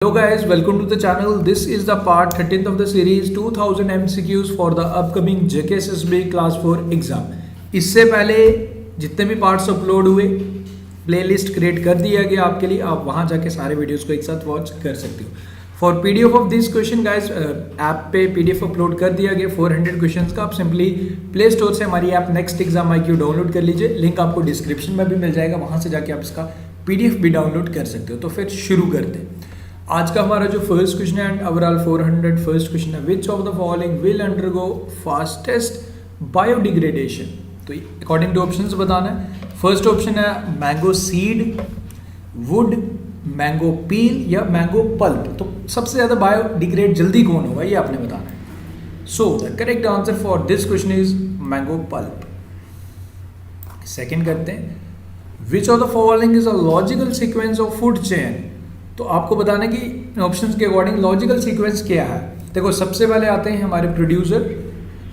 Hello guys, welcome to the channel. This is the part 13th of the series 2000 MCQs for the upcoming JKSSB class 4 exam. इससे पहले जितने भी parts upload हुए playlist create कर दिया गया आपके लिए, आप वहां जाके सारे वीडियोस को एक साथ वॉच कर सकते हो। For PDF of this question guys, app पे पीडीएफ अपलोड कर दिया गया 400 क्वेश्चंस का। आप सिंपली प्ले स्टोर से हमारी app next exam IQ download कर लीजिए। लिंक आपको डिस्क्रिप्शन में भी मिल जाएगा, वहां से जाके आप इसका पीडीएफ भी डाउनलोड कर सकते हो। तो फिर शुरू करते हैं। आज का हमारा जो फर्स्ट क्वेश्चन है एंड ओवरऑल 400 फर्स्ट क्वेश्चन है, विच of the following will undergo fastest biodegradation. तो अकॉर्डिंग टू ऑप्शंस बताना है। फर्स्ट ऑप्शन है मैंगो सीड, वुड, मैंगो पील या मैंगो पल्प। तो सबसे ज्यादा बायोडिग्रेड जल्दी कौन होगा ये आपने बताना है। So the correct answer for this question is mango pulp. Second करते हैं, विच of the following is a logical sequence of food chain. तो आपको बताना है कि ऑप्शंस के अकॉर्डिंग लॉजिकल सीक्वेंस क्या है। देखो सबसे पहले आते हैं हमारे प्रोड्यूसर,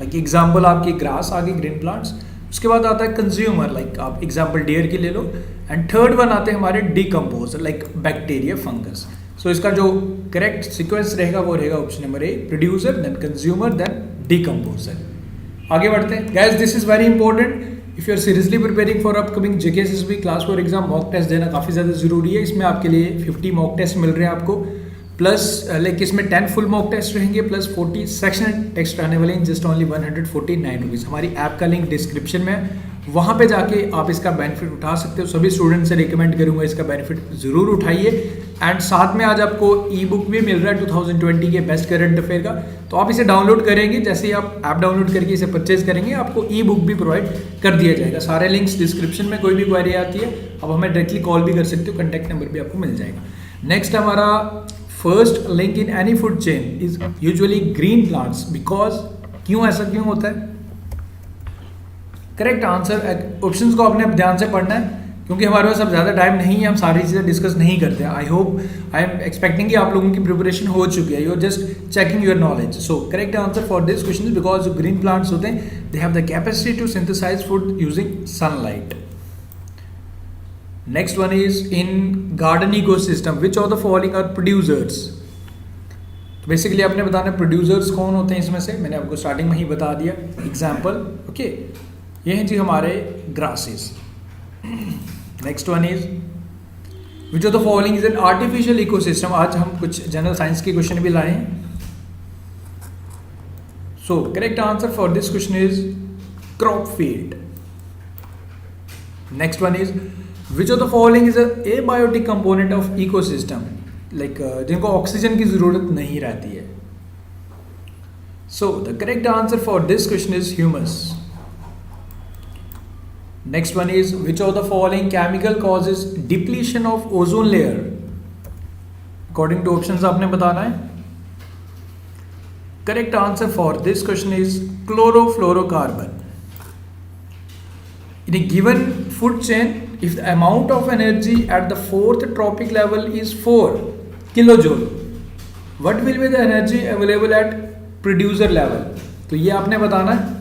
लाइक एग्जांपल आपकी ग्रास आ गई, ग्रीन प्लांट्स। उसके बाद आता है कंज्यूमर, लाइक आप एग्जांपल डेयर की ले लो। एंड थर्ड वन आते हैं हमारे decomposer, like bacteria, fungus. So इसका जो करेक्ट सीक्वेंस रहेगा वो रहेगा option number A, producer, then consumer, then decomposer. आगे बढ़ते हैं guys, this is very important. If you are seriously preparing for upcoming JKSSB class 4 exam, mock test देना काफ़ी ज़्यादा जरूरी है। इसमें आपके लिए 50 मॉक टेस्ट मिल रहे हैं आपको, प्लस लाइक इसमें 10 फुल मॉक टेस्ट रहेंगे, प्लस 40 सेक्शन टेस्ट रहने वाले हैं, जस्ट ओनली 149 रुपीज़। हमारी ऐप का लिंक डिस्क्रिप्शन में है, वहाँ पे जाके आप इसका बेनिफिट उठा सकते हो। सभी स्टूडेंट से रिकमेंड करूँगा इसका बेनिफिट ज़रूर उठाइए। एंड साथ में आज आपको ई बुक भी मिल रहा है 2020 के बेस्ट करंट अफेयर का। तो आप इसे डाउनलोड करेंगे, जैसे ही आप ऐप डाउनलोड करके इसे परचेज करेंगे आपको ई बुक भी प्रोवाइड कर दिया जाएगा। सारे लिंक्स डिस्क्रिप्शन में। कोई भी क्वेरी आती है आप हमें डायरेक्टली कॉल भी कर सकते हो, कॉन्टैक्ट नंबर भी आपको मिल जाएगा। नेक्स्ट हमारा first link in any food chain is usually green plants, because क्यों, ऐसा क्यों होता है। करेक्ट आंसर, ऑप्शंस को आपने ध्यान से पढ़ना है क्योंकि हमारे पास अब ज़्यादा टाइम नहीं है, हम सारी चीज़ें डिस्कस नहीं करते हैं। I hope, I am expecting कि आप लोगों की प्रिपरेशन हो चुकी है, you are just checking your knowledge. So correct answer for this question is because जो ग्रीन प्लांट्स होते हैं they have the capacity to synthesize food using sunlight. Next one is in garden ecosystem, which of the following are producers. Basically आपने बताना producers कौन होते हैं इसमें से, मैंने आपको स्टार्टिंग में ही बता दिया एग्जाम्पल। ओके, ये हैं जी हमारे grasses. Next one is which of the following is an artificial ecosystem. आज हम कुछ जनरल साइंस के क्वेश्चन भी लाए हैं। So correct answer for this question is crop field. Next one is which of the following is a biotic component of ecosystem, like जिनको oxygen की जरूरत नहीं रहती है। So the correct answer for this question is humus. Next one is which of the following chemical causes depletion of ozone layer? According to options आपने बताना है। Correct answer for this question is chlorofluorocarbon. In a given food chain, if the amount of energy at the 4th tropic level is 4 kilojoule, what will be the energy available at producer level? तो ये आपने बताना है।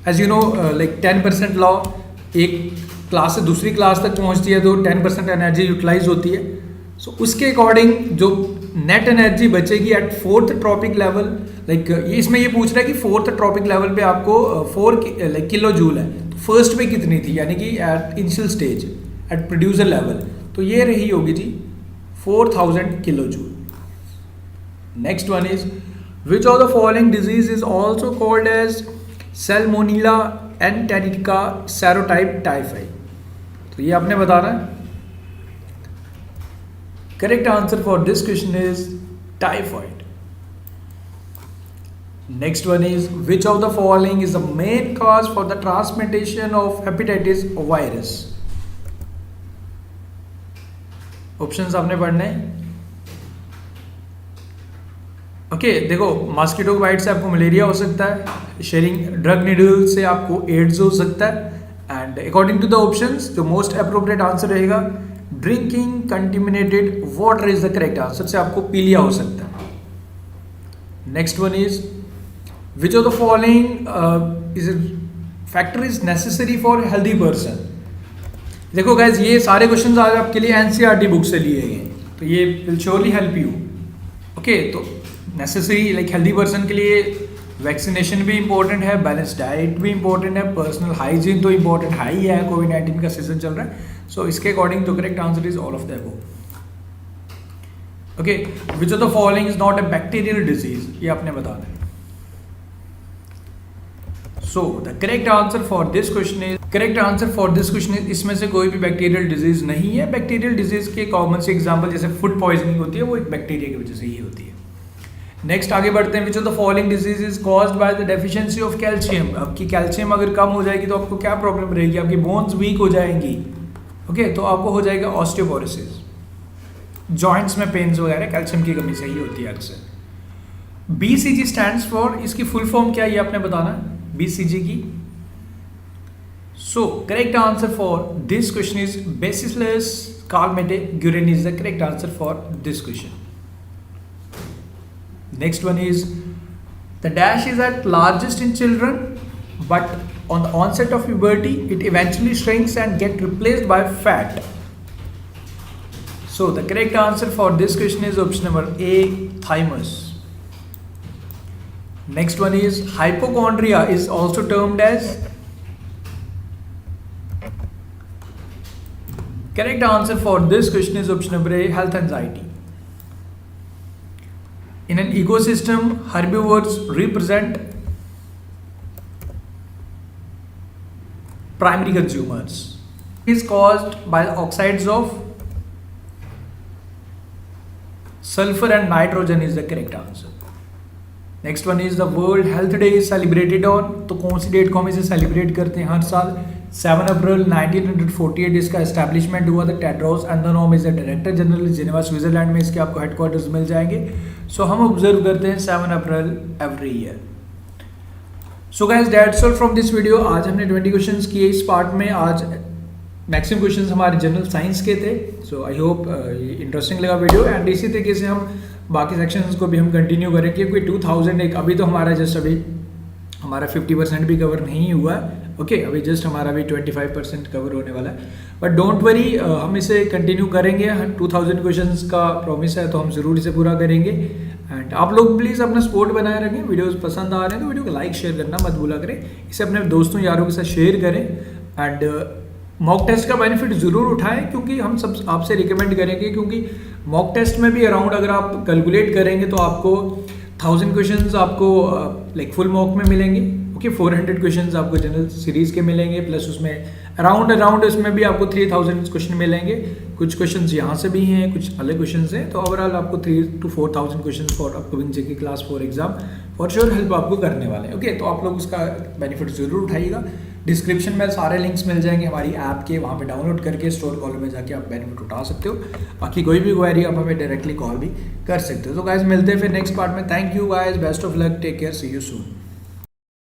As you know, like 10% law, एक class से दूसरी class तक पहुंचती है तो 10% एनर्जी यूटिलाइज होती है। सो उसके अकॉर्डिंग जो नेट एनर्जी बचेगी at 4th trophic level, like ये इसमें ये पूछ रहा है कि 4th ट्रॉपिक लेवल पे आपको 4 लाइक किलो जूल है, तो फर्स्ट पे कितनी थी, यानी कि at initial stage at producer level, तो ये रही होगी जी 4000 kilo joule. Next one is which of the following disease is also called as salmonella enterica serotype typhi. तो ये आपने बताना है। Correct answer for this question is typhoid. Next one is which of the following is the main cause for the transmission of hepatitis virus. Options आपने पढ़ने हैं। Okay, देखो mosquito bite से आपको मलेरिया हो सकता है, शेयरिंग ड्रग नीडल से आपको एड्स हो सकता है, and according to the options जो मोस्ट अप्रोप्रिएट आंसर रहेगा drinking contaminated water is the correct answer, से आपको पीलिया हो सकता है। Next one is which of the following is factor is necessary for healthy person. देखो गाइज, ये सारे क्वेश्चन आज आपके लिए NCERT बुक से लिए गए हैं। तो ये will surely help you. Okay, तो नेसेसरी लाइक हेल्दी पर्सन के लिए वैक्सीनेशन भी इंपॉर्टेंट है, बैलेंस डाइट भी इंपॉर्टेंट है, पर्सनल हाइजीन तो इंपॉर्टेंट हाई है, कोविड-19 का सीजन चल रहा है। सो इसके अकॉर्डिंग तो correct answer is all of the above. Okay, which of the following is not a bacterial disease, ये आपने बता दें। सो the correct answer for this question is इसमें से कोई भी बैक्टीरियल डिजीज नहीं है। बैक्टीरियल डिजीज के कॉमन से एग्जांपल जैसे फूड पॉइजनिंग होती है, वो एक बैक्टीरिया की वजह से ही होती है। नेक्स्ट आगे बढ़ते हैं। विच of the following disease is caused by the deficiency of calcium. आपकी कैल्शियम अगर कम हो जाएगी तो आपको क्या प्रॉब्लम रहेगी, आपकी बोन्स वीक हो जाएंगी। ओके, तो आपको हो जाएगा ऑस्टियोपोरोसिस, जॉइंट्स में पेन्स वगैरह कैल्शियम की कमी से ही होती है अक्सर। बीसीजी स्टैंड्स फॉर, इसकी फुल फॉर्म क्या है ये आपने बताना है बीसीजी की। So correct answer for this question is bacillus Calmette Guerin is the correct answer for this question. Next one is the dash is at largest in children, but on the onset of puberty, it eventually shrinks and get replaced by fat. So the correct answer for this question is option number A, thymus. Next one is hypochondria is also termed as. Correct answer for this question is option number A, health anxiety. In an ecosystem, herbivores represent primary consumers. It is caused by the oxides of sulfur and nitrogen is the correct answer. Next one is the World Health Day is celebrated on. तो कौन सी date को हम इसे celebrate करते हैं हर साल? 7 अप्रैल 1948 इसका establishment हुआ था। Tedros एधनोम is the director general, Geneva Switzerland में इसके आपको हेडक्वार्टर्स मिल जाएंगे। सो हम ऑब्जर्व करते हैं 7 April every year. So guys that's all from this video. आज हमने 20 क्वेश्चंस किए इस पार्ट में। आज मैक्सिमम क्वेश्चंस हमारे जनरल साइंस के थे। सो आई होप इंटरेस्टिंग लगा वीडियो, एंड इसी तरीके से हम बाकी सेक्शंस को भी हम कंटिन्यू करें, क्योंकि 2001 अभी तो हमारा जस्ट अभी हमारा 50% भी कवर नहीं हुआ है। ओके, अभी जस्ट हमारा भी 25% कवर होने वाला है, बट डोंट वरी, हम इसे कंटिन्यू करेंगे। 2000 क्वेश्चंस का प्रॉमिस है, तो हम ज़रूर इसे पूरा करेंगे। एंड आप लोग प्लीज़ अपना सपोर्ट बनाए रखें। वीडियोस पसंद आ रहे हैं तो वीडियो को लाइक शेयर करना मत भूला करें। इसे अपने दोस्तों यारों के साथ शेयर करें, एंड मॉक टेस्ट का बेनिफिट ज़रूर उठाएं, क्योंकि हम सब आपसे रिकमेंड करेंगे, क्योंकि मॉक टेस्ट में भी अराउंड अगर आप कैलकुलेट करेंगे तो आपको 1000 क्वेश्चंस आपको लाइक फुल मॉक में मिलेंगे। ओके, 400 क्वेश्चंस आपको जनरल सीरीज के मिलेंगे, प्लस उसमें अराउंड उसमें भी आपको 3000 क्वेश्चन मिलेंगे। कुछ क्वेश्चंस यहाँ से भी हैं, कुछ अलग क्वेश्चंस हैं, तो ओवरऑल आपको 3 to 4000 question for upcoming JK class 4 exam for sure help आपको करने वाले हैं। ओके, तो आप लोग उसका बेनिफिट ज़रूर उठाइएगा। डिस्क्रिप्शन में सारे लिंक्स मिल जाएंगे हमारी ऐप के, वहाँ पे डाउनलोड करके स्टोर कॉलम में जाके आप बेनिफिट उठा सकते हो। बाकी कोई भी क्वेरी आप हमें डायरेक्टली कॉल भी कर सकते हो। तो गाइज मिलते हैं फिर नेक्स्ट पार्ट में। Thank you guys, best of luck, take care, see you soon.